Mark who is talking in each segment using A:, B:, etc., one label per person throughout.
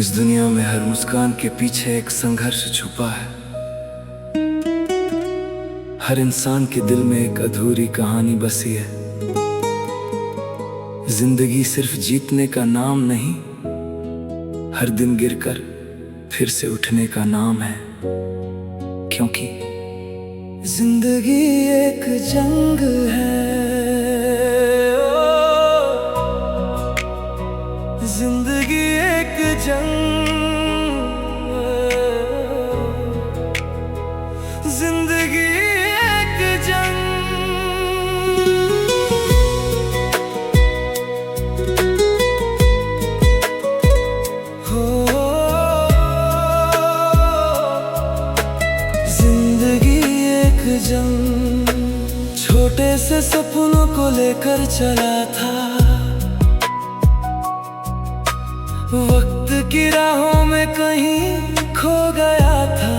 A: इस दुनिया में हर मुस्कान के पीछे एक संघर्ष छुपा है। हर इंसान के दिल में एक अधूरी कहानी बसी है। जिंदगी सिर्फ जीतने का नाम नहीं, हर दिन गिरकर फिर से उठने का नाम है। क्योंकि जिंदगी एक जंग है। जिंदगी एक जंग, जिंदगी एक जंग। हो जिंदगी एक जंग। छोटे से सपनों को लेकर चला था, वक्त की राहों में कहीं खो गया था।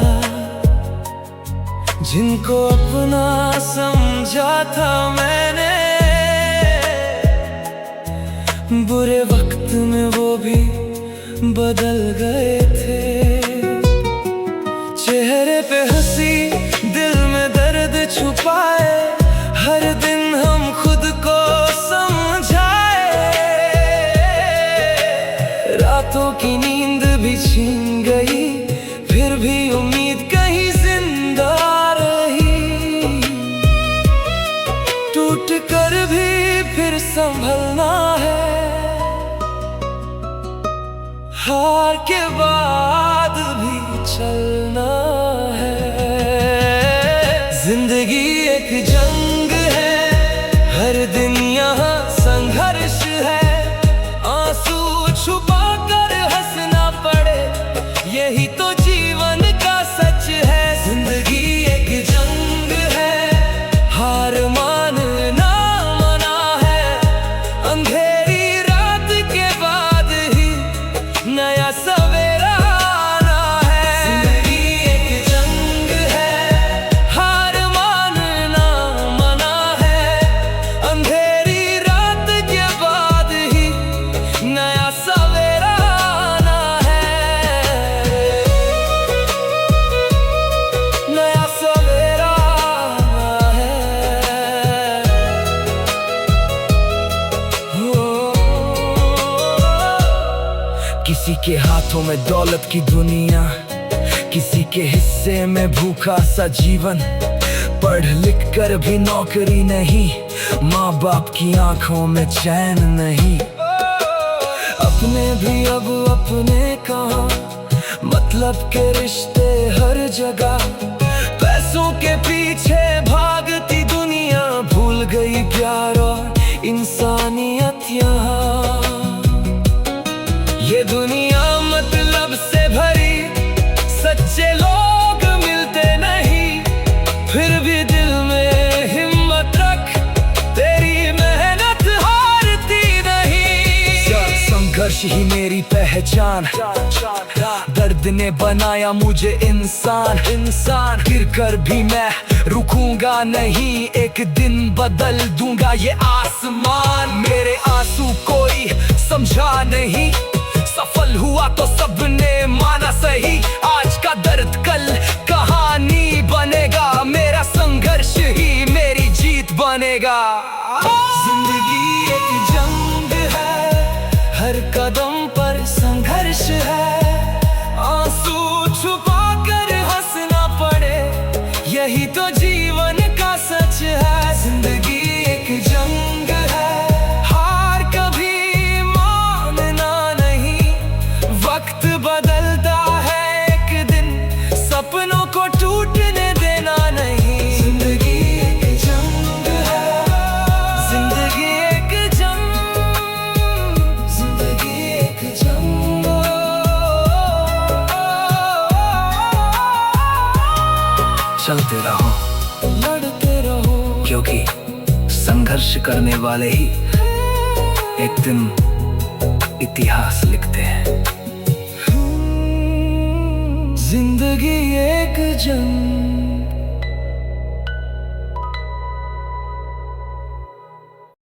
A: जिनको अपना समझा था मैंने, बुरे वक्त में वो भी बदल गए थे। चेहरे पे हंसी, दिल में दर्द छुपाए, हर दिन हम खुद को रातों की नींद भी छीन गई, फिर भी उम्मीद कहीं जिंदा रही। टूट कर भी फिर संभलना है, हार के बाद भी चलना है। जिंदगी एक जंग है, हर दिन यहाँ संघर्ष है। आंसू छुपा यही तो जीवन का सच है। जिंदगी एक जंग है, हार मानना मना है। अंधेरी रात के बाद ही नया सवेरा आना है। जिंदगी एक जंग है, हार मानना मना है। अंधेरी रात के बाद ही नया सवेरा किसी के हाथों में दौलत की दुनिया, किसी के हिस्से में भूखा सा जीवन। पढ़ लिख कर भी नौकरी नहीं, माँ बाप की आंखों में चैन नहीं। अपने भी अब अपने कहाँ, मतलब के रिश्ते हर जगह। पैसों के पीछे भागती दुनिया, भूल गई प्यार और इंसानियत यहाँ। ये दुनिया मतलब से भरी, सच्चे लोग मिलते नहीं। फिर भी दिल में हिम्मत रख, तेरी मेहनत हारती नहीं। संघर्ष ही मेरी पहचान, दर्द ने बनाया मुझे इंसान। गिरकर भी मैं रुकूंगा नहीं, एक दिन बदल दूंगा ये आसमान। मेरे आंसू कोई समझा नहीं, सफल हुआ तो सबने माना सही। आज का दर्द कल कहानी बनेगा, मेरा संघर्ष ही मेरी जीत बनेगा। जिंदगी एक जंग है, हर कदम पर संघर्ष है। आंसू छुपा कर हंसना पड़े, यही तो जीवन का सच है। जिंदगी एक जंग है, हार कभी मानना नहीं। वक्त बदलता है एक दिन, सपनों को टूटने देना नहीं। जिंदगी एक जंग है, जिंदगी एक जंग, जिंदगी एक जंग। चलते रहो, लड़ते रहो, क्योंकि संघर्ष करने वाले ही एक दिन इतिहास लिखते हैं। जिंदगी एक जंग।